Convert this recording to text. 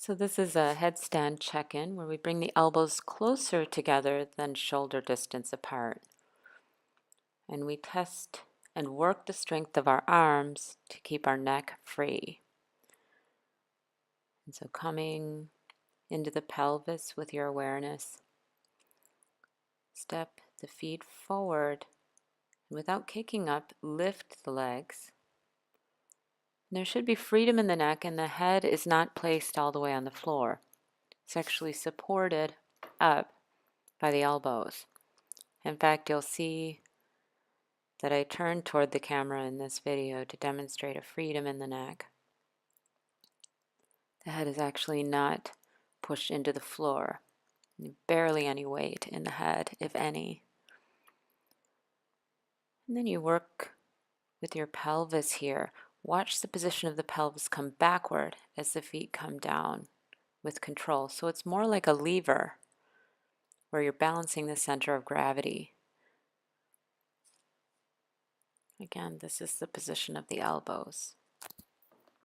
So this is a headstand check-in where we bring the elbows closer together than shoulder distance apart. And we test and work the strength of our arms to keep our neck free. And so coming into the pelvis with your awareness, step the feet forward, and without kicking up, lift the legs. And there should be freedom in the neck, and the head is not placed all the way on the floor. It's actually supported up by the elbows. In fact, you'll see that I turn toward the camera in this video to demonstrate a freedom in the neck. The head is actually not pushed into the floor. Barely any weight in the head, if any. And then you work with your pelvis here. Watch the position of the pelvis come backward as the feet come down with control. So it's more like a lever where you're balancing the center of gravity. Again, this is the position of the elbows.